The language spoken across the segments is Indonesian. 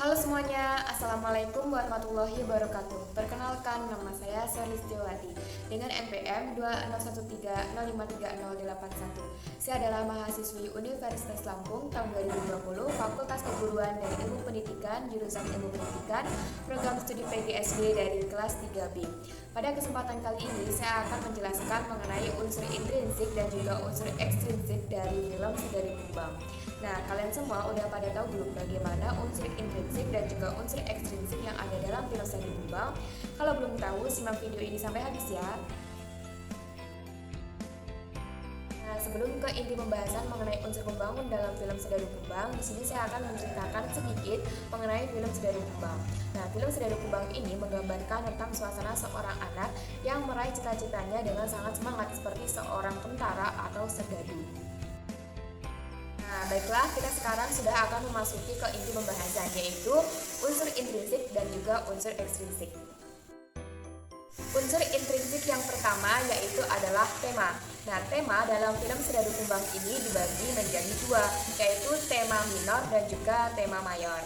Halo semuanya, Assalamualaikum warahmatullahi wabarakatuh. Perkenalkan, nama saya Solistiawati dengan NPM 2013053081. Saya adalah mahasiswi Universitas Lampung tahun 2020, Fakultas Keguruan dan Ilmu Pendidikan, jurusan Ilmu Pendidikan, program studi PGSD dari kelas 3B. Pada kesempatan kali ini, saya akan menjelaskan mengenai unsur intrinsik dan juga unsur ekstrinsik dari film Sedari Kumbang. Nah, kalian semua udah pada tahu belum bagaimana unsur intrinsik dan juga unsur ekstrinsik yang ada dalam film Sedari Kumbang? Kalau belum tahu, simak video ini sampai habis ya. Nah, sebelum ke inti pembahasan mengenai unsur pembangun dalam film Sedari Kumbang, di sini saya akan menceritakan sedikit mengenai film Sedari Kumbang. Nah, film Sedari Kumbang ini menggambarkan tentang suasana seorang anak yang meraih cita-citanya dengan sangat semangat seperti seorang tentara atau serdadu. Nah, baiklah, kita sekarang sudah akan memasuki ke inti pembahasan, yaitu unsur intrinsik dan juga unsur ekstrinsik. Unsur intrinsik yang pertama yaitu adalah tema. Nah, tema dalam film Sedari Kumbang ini dibagi menjadi dua, yaitu tema minor dan juga tema mayor.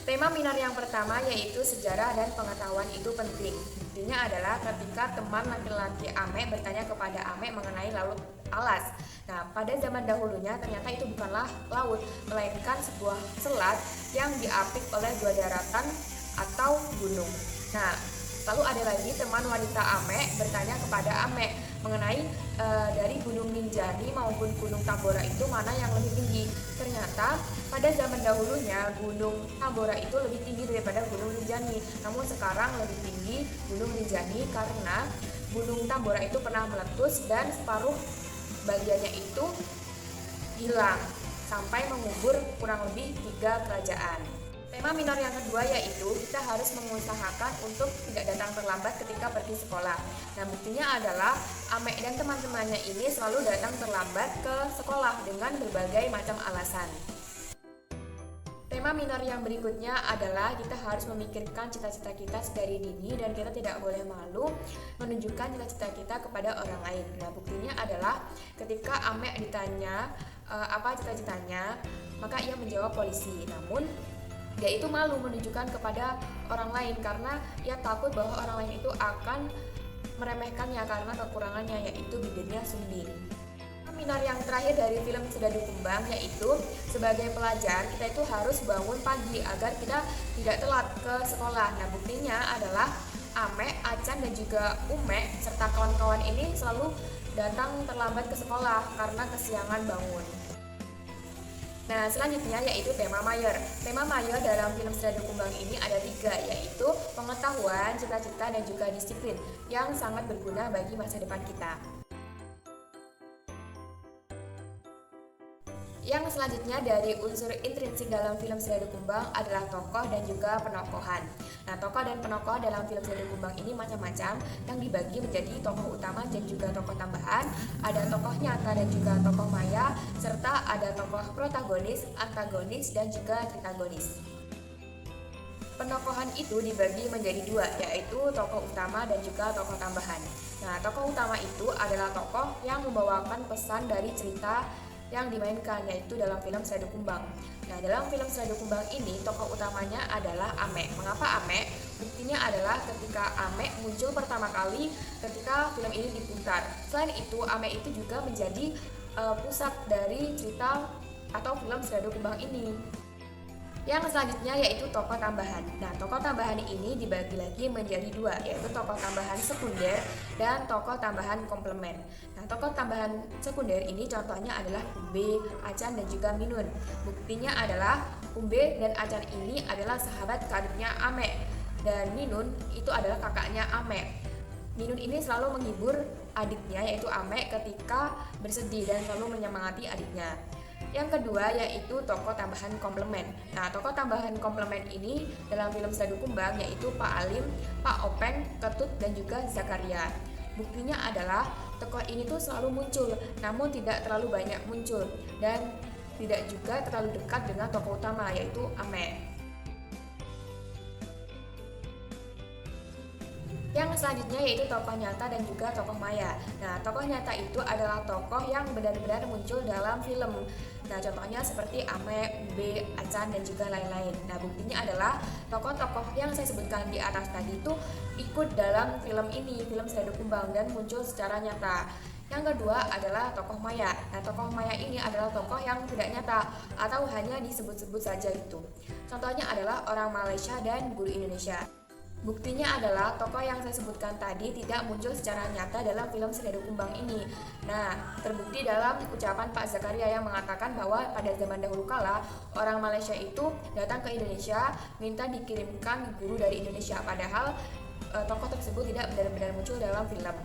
Tema minor yang pertama yaitu sejarah dan pengetahuan itu penting. Buktinya adalah ketika teman laki-laki Ame bertanya kepada Ame mengenai laut alas. Nah, pada zaman dahulunya ternyata itu bukanlah laut, melainkan sebuah selat yang diapit oleh dua daratan atau gunung. Nah, lalu ada lagi teman wanita Ame bertanya kepada Ame mengenai dari Gunung Rinjani maupun Gunung Tambora itu mana yang lebih tinggi. Ternyata pada zaman dahulunya Gunung Tambora itu lebih tinggi daripada Gunung Rinjani. Namun sekarang lebih tinggi Gunung Rinjani karena Gunung Tambora itu pernah meletus dan separuh bagiannya itu hilang sampai mengubur kurang lebih 3 kerajaan. Tema minor yang kedua yaitu kita harus mengusahakan untuk tidak datang terlambat ketika pergi sekolah. Nah, buktinya adalah Ame dan teman-temannya ini selalu datang terlambat ke sekolah dengan berbagai macam alasan. Tema minor yang berikutnya adalah kita harus memikirkan cita-cita kita sedari dini dan kita tidak boleh malu menunjukkan cita-cita kita kepada orang lain. Nah, buktinya adalah ketika Ame ditanya apa cita-citanya, maka ia menjawab polisi. Namun dia itu malu menunjukkan kepada orang lain karena ia takut bahwa orang lain itu akan meremehkannya karena kekurangannya, yaitu bibirnya sunding. Minor yang terakhir dari film Sedari Kumbang yaitu sebagai pelajar kita itu harus bangun pagi agar kita tidak telat ke sekolah. Nah, buktinya adalah Ame, Acan dan juga Ume serta kawan-kawan ini selalu datang terlambat ke sekolah karena kesiangan bangun. Nah, selanjutnya yaitu tema mayor. Tema mayor dalam film Sedari Kumbang ini ada 3, yaitu pengetahuan, cita-cita, dan juga disiplin yang sangat berguna bagi masa depan kita. Yang selanjutnya dari unsur intrinsik dalam film Sedari Kumbang adalah tokoh dan juga penokohan. Nah, tokoh dan penokoh dalam film Sedari Kumbang ini macam-macam yang dibagi menjadi tokoh utama dan juga tokoh tambahan. Ada tokoh nyata dan juga tokoh maya, serta ada tokoh protagonis, antagonis, dan juga tritagonis. Penokohan itu dibagi menjadi 2, yaitu tokoh utama dan juga tokoh tambahan. Nah, tokoh utama itu adalah tokoh yang membawakan pesan dari cerita yang dimainkan, yaitu dalam film Sedari Kumbang. Nah, dalam film Sedari Kumbang ini tokoh utamanya adalah Ame. Mengapa Ame? Buktinya adalah ketika Ame muncul pertama kali ketika film ini diputar. Selain itu, Ame itu juga menjadi pusat dari cerita atau film Sedari Kumbang ini. Yang selanjutnya yaitu tokoh tambahan. Nah, tokoh tambahan ini dibagi lagi menjadi 2, yaitu tokoh tambahan sekunder dan tokoh tambahan komplemen. Nah, tokoh tambahan sekunder ini contohnya adalah Umbe, Acan, dan juga Minun. Buktinya adalah Umbe dan Acan ini adalah sahabat karibnya Ame, dan Minun itu adalah kakaknya Ame. Minun ini selalu menghibur adiknya yaitu Ame ketika bersedih dan selalu menyemangati adiknya. Yang kedua yaitu tokoh tambahan komplemen. Nah, tokoh tambahan komplemen ini dalam film Sedari Kumbang yaitu Pak Alim, Pak Openg, Ketut, dan juga Zakaria. Buktinya adalah tokoh ini tuh selalu muncul, namun tidak terlalu banyak muncul dan tidak juga terlalu dekat dengan tokoh utama yaitu Ame. Yang selanjutnya yaitu tokoh nyata dan juga tokoh maya. Nah, tokoh nyata itu adalah tokoh yang benar-benar muncul dalam film Nah, contohnya seperti Ame, Ube, Acan, dan juga lain-lain. Nah, buktinya adalah tokoh-tokoh yang saya sebutkan di atas tadi itu ikut dalam film ini, film Serdadu Kumbang, dan muncul secara nyata. Yang kedua adalah tokoh maya. Nah, tokoh maya ini adalah tokoh yang tidak nyata atau hanya disebut-sebut saja itu. Contohnya adalah orang Malaysia dan guru Indonesia. Buktinya adalah tokoh yang saya sebutkan tadi tidak muncul secara nyata dalam film Serdadu Kumbang ini. Nah, terbukti dalam ucapan Pak Zakaria yang mengatakan bahwa pada zaman dahulu kala, orang Malaysia itu datang ke Indonesia minta dikirimkan guru dari Indonesia, padahal tokoh tersebut tidak benar-benar muncul dalam film.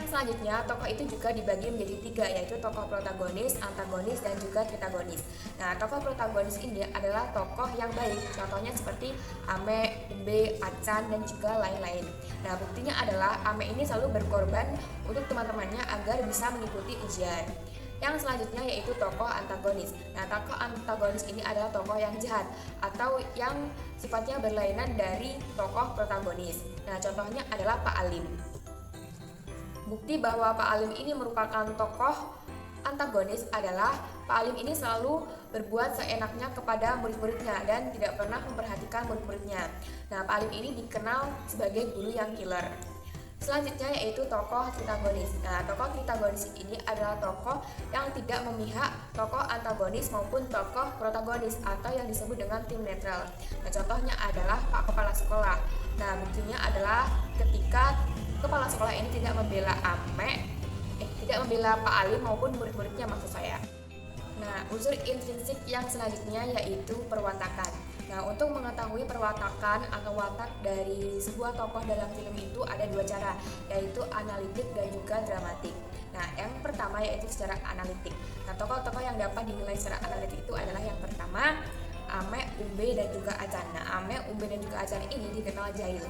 Selanjutnya, tokoh itu juga dibagi menjadi 3, yaitu tokoh protagonis, antagonis, dan juga tritagonis. Nah, tokoh protagonis ini adalah tokoh yang baik, contohnya seperti Ame, Ube, Acan, dan juga lain-lain. Nah, buktinya adalah Ame ini selalu berkorban untuk teman-temannya agar bisa mengikuti ujian. Yang selanjutnya yaitu tokoh antagonis. Nah, tokoh antagonis ini adalah tokoh yang jahat atau yang sifatnya berlainan dari tokoh protagonis. Nah, contohnya adalah Pak Alim. Bukti bahwa Pak Alim ini merupakan tokoh antagonis adalah Pak Alim ini selalu berbuat seenaknya kepada murid-muridnya dan tidak pernah memperhatikan murid-muridnya. Nah, Pak Alim ini dikenal sebagai guru yang killer. Selanjutnya yaitu tokoh tritagonis. Nah, tokoh tritagonis ini adalah tokoh yang tidak memihak tokoh antagonis maupun tokoh protagonis atau yang disebut dengan tim netral. Nah, contohnya adalah Pak Kepala Sekolah. Nah, buktinya adalah ketika kepala sekolah ini tidak membela tidak membela Pak Alim maupun murid-muridnya maksud saya. Nah, unsur intrinsik yang selanjutnya yaitu perwatakan. Nah, untuk mengetahui perwatakan atau watak dari sebuah tokoh dalam film itu ada 2 cara, yaitu analitik dan juga dramatik. Nah, yang pertama yaitu secara analitik. Nah, tokoh-tokoh yang dapat dinilai secara analitik itu adalah yang pertama Ame, Ube, dan juga Acan. Nah, Ame, Ube, dan juga Acan ini dikenal jahil.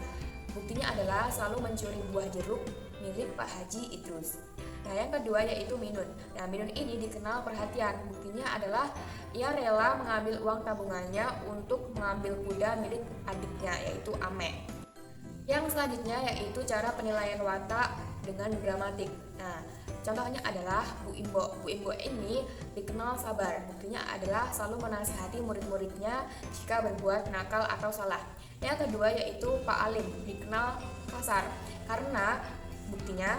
Buktinya adalah selalu mencuri buah jeruk milik Pak Haji Idrus. Nah, yang kedua yaitu Minun. Nah, Minun ini dikenal perhatian. Buktinya adalah ia rela mengambil uang tabungannya untuk mengambil kuda milik adiknya yaitu Ame. Yang selanjutnya yaitu cara penilaian watak dengan gramatik. Nah, contohnya adalah Bu Imbo. Bu Imbo ini dikenal sabar. Buktinya adalah selalu menasihati murid-muridnya jika berbuat nakal atau salah. Yang kedua yaitu Pak Alim, dikenal kasar karena buktinya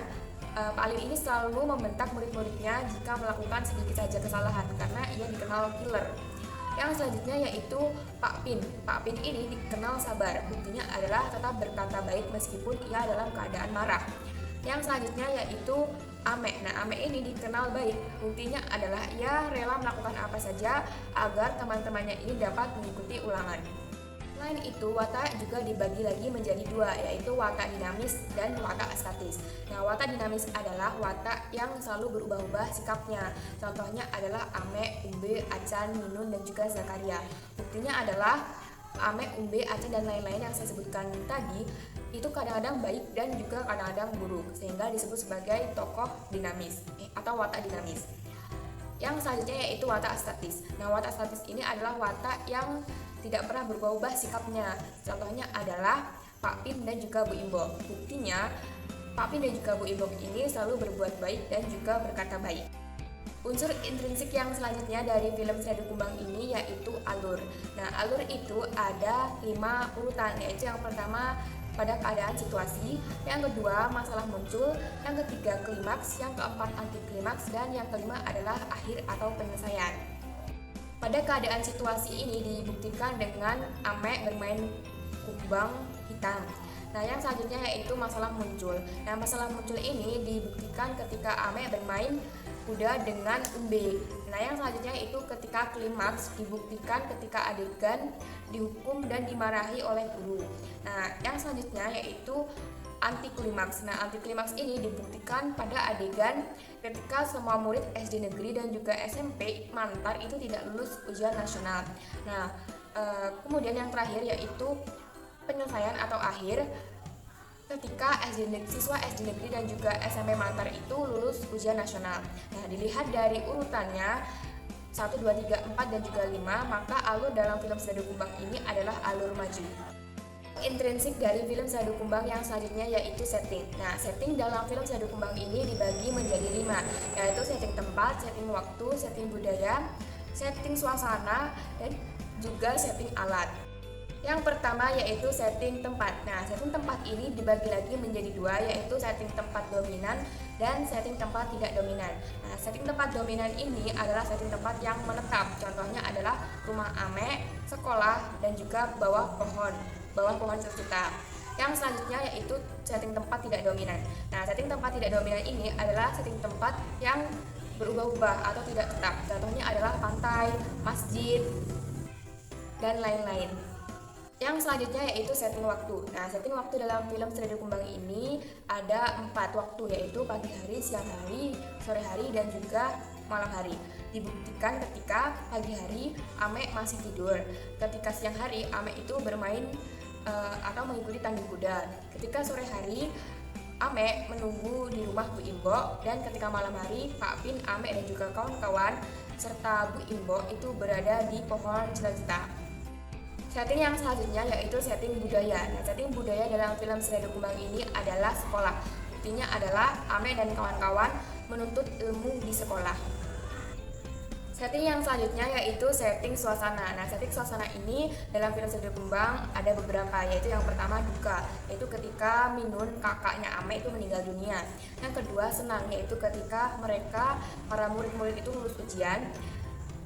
Pak Alim ini selalu membentak murid-muridnya jika melakukan sedikit saja kesalahan karena ia dikenal killer. Yang selanjutnya yaitu Pak Pin. Pak Pin ini dikenal sabar, buktinya adalah tetap berkata baik meskipun ia dalam keadaan marah. Yang selanjutnya yaitu Ame. Nah, Ame ini dikenal baik, buktinya adalah ia rela melakukan apa saja agar teman-temannya ini dapat mengikuti ulangan. Selain itu, watak juga dibagi lagi menjadi 2, yaitu watak dinamis dan watak statis. Nah, watak dinamis adalah watak yang selalu berubah-ubah sikapnya. Contohnya adalah Ame, Ube, Acan, Minun, dan juga Zakaria. Buktinya adalah Ame, Ube, Acan, dan lain-lain yang saya sebutkan tadi itu kadang-kadang baik dan juga kadang-kadang buruk, sehingga disebut sebagai tokoh dinamis atau watak dinamis. Yang selanjutnya yaitu watak statis. Nah, watak statis ini adalah watak yang tidak pernah berubah-ubah sikapnya. Contohnya adalah Pak Pin dan juga Bu Imbo. Buktinya, Pak Pin dan juga Bu Imbo ini selalu berbuat baik dan juga berkata baik. Unsur intrinsik yang selanjutnya dari film Serdadu Kumbang ini yaitu alur. Nah, alur itu ada 5 urutan, yaitu yang pertama pada keadaan situasi, yang kedua masalah muncul, yang ketiga klimaks, yang keempat anti klimaks, dan yang kelima adalah akhir atau penyelesaian. Pada keadaan situasi ini dibuktikan dengan Ame bermain kumbang hitam. Nah, yang selanjutnya yaitu masalah muncul. Nah, masalah muncul ini dibuktikan ketika Ame bermain kuda dengan Umbe. Nah, yang selanjutnya itu ketika klimaks dibuktikan ketika adegan dihukum dan dimarahi oleh guru. Nah, yang selanjutnya yaitu anti klimaks. Nah, anti klimaks ini dibuktikan pada adegan ketika semua murid SD negeri dan juga SMP Mantar itu tidak lulus ujian nasional. Nah, kemudian yang terakhir yaitu penyelesaian atau akhir ketika siswa SD negeri dan juga SMP Mantar itu lulus ujian nasional. Nah, dilihat dari urutannya 1, 2, 3, 4, dan juga 5, maka alur dalam film Serdadu Kumbang ini adalah alur maju. intrinsik dari film Seradu Kumbang yang selanjutnya yaitu setting. Nah, setting dalam film Seradu Kumbang ini dibagi menjadi 5, yaitu setting tempat, setting waktu, setting budaya, setting suasana, dan juga setting alat. Yang pertama yaitu setting tempat. Nah, setting tempat ini dibagi lagi menjadi 2, yaitu setting tempat dominan dan setting tempat tidak dominan. Nah, setting tempat dominan ini adalah setting tempat yang menetap. Contohnya adalah rumah Ame, sekolah, dan juga bawah pohon tercipta. Yang selanjutnya yaitu setting tempat tidak dominan. Nah, setting tempat tidak dominan ini adalah setting tempat yang berubah-ubah atau tidak tetap. Contohnya adalah pantai, masjid, dan lain-lain. Yang selanjutnya yaitu setting waktu. Nah, setting waktu dalam film Seradu Kumbang ini ada 4 waktu, yaitu pagi hari, siang hari, sore hari, dan juga malam hari. Dibuktikan ketika pagi hari Ame masih tidur, ketika siang hari Ame itu bermain atau mengikuti tanding kuda, ketika sore hari Ame menunggu di rumah Bu Imbo, dan ketika malam hari Pak Pin, Ame, dan juga kawan-kawan serta Bu Imbo itu berada di pohon cita-cita. Setting yang selanjutnya yaitu setting budaya. Nah, setting budaya dalam film Seradu Kumbang ini adalah sekolah. Buktinya adalah Ame dan kawan-kawan menuntut ilmu di sekolah. Setting yang selanjutnya yaitu setting suasana. Nah, setting suasana ini dalam film Seradu Kumbang ada beberapa, yaitu yang pertama duka, yaitu ketika Minun, kakaknya Ame, itu meninggal dunia. Yang kedua senang, yaitu ketika mereka para murid-murid itu lulus ujian.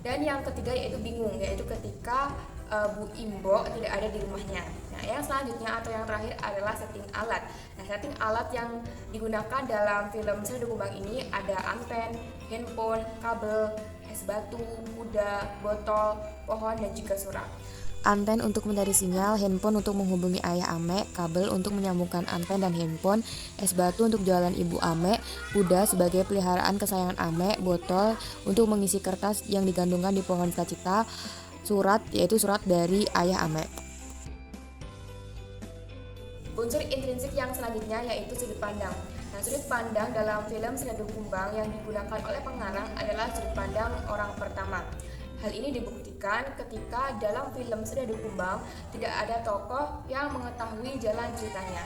Dan yang ketiga yaitu bingung, yaitu ketika Bu Imbo tidak ada di rumahnya. Nah, yang selanjutnya atau yang terakhir adalah setting alat. Nah, setting alat yang digunakan dalam film Seradu Kumbang ini ada anten, handphone, kabel, es batu, kuda, botol, pohon, dan juga surat. Anten untuk mencari sinyal, handphone untuk menghubungi ayah Ame, kabel untuk menyambungkan anten dan handphone, es batu untuk jualan ibu Ame, kuda sebagai peliharaan kesayangan Ame, botol untuk mengisi kertas yang digantungkan di pohon cita-cita, surat yaitu surat dari ayah Ame. Unsur intrinsik yang selanjutnya yaitu sudut pandang. Nah, sudut pandang dalam film Seradu Kumbang yang digunakan oleh pengarang adalah sudut pandang orang pertama. Hal ini dibuktikan ketika dalam film Seradu Kumbang tidak ada tokoh yang mengetahui jalan ceritanya.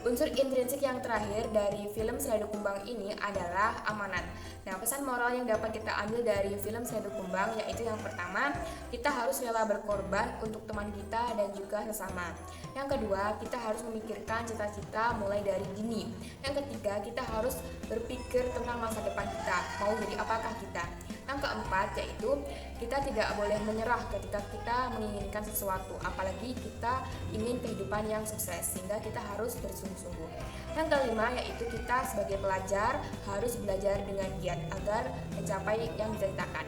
Unsur intrinsik yang terakhir dari film Seradu Kumbang ini adalah amanat. Nah, pesan moral yang dapat kita ambil dari film Seradu Kumbang yaitu yang pertama, kita harus rela berkorban untuk teman kita dan juga sesama. Yang kedua, kita harus memikirkan cita-cita mulai dari dini. Yang ketiga, kita harus berpikir tentang masa depan kita, mau jadi apakah kita. Yang keempat, yaitu kita tidak boleh menyerah ketika kita menginginkan sesuatu, apalagi kita ingin kehidupan yang sukses, sehingga kita harus bersungguh-sungguh. Yang kelima, yaitu kita sebagai pelajar harus belajar dengan giat agar mencapai yang diceritakan.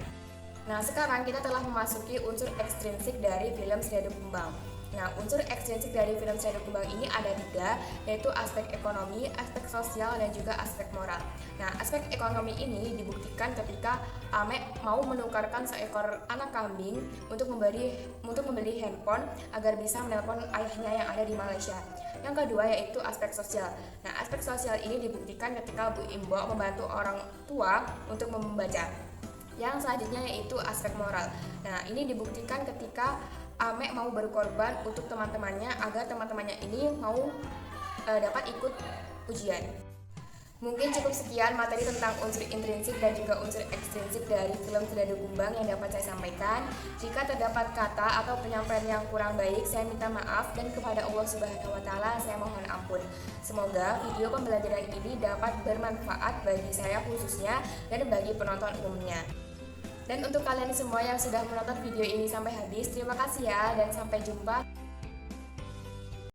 Nah, sekarang kita telah memasuki unsur ekstrinsik dari film Seradu Kumbang. Nah, unsur ekstrinsik dari film Seradu Kumbang ini ada 3, yaitu aspek ekonomi, aspek sosial, dan juga aspek moral. Nah, aspek ekonomi ini dibuktikan ketika Ame mau menukarkan seekor anak kambing untuk membeli handphone agar bisa menelpon ayahnya yang ada di Malaysia. Yang kedua yaitu aspek sosial. Nah, aspek sosial ini dibuktikan ketika Bu Imbo membantu orang tua untuk membaca. Yang selanjutnya yaitu aspek moral. Nah, ini dibuktikan ketika Ame mau berkorban untuk teman-temannya agar teman-temannya ini mau dapat ikut ujian. Mungkin cukup sekian materi tentang unsur intrinsik dan juga unsur ekstrinsik dari film Seradu Kumbang yang dapat saya sampaikan. Jika terdapat kata atau penyampaian yang kurang baik, saya minta maaf, dan kepada Allah Subhanahu wa Ta'ala saya mohon ampun. Semoga video pembelajaran ini dapat bermanfaat bagi saya khususnya dan bagi penonton umumnya. Dan untuk kalian semua yang sudah menonton video ini sampai habis, terima kasih ya, dan sampai jumpa.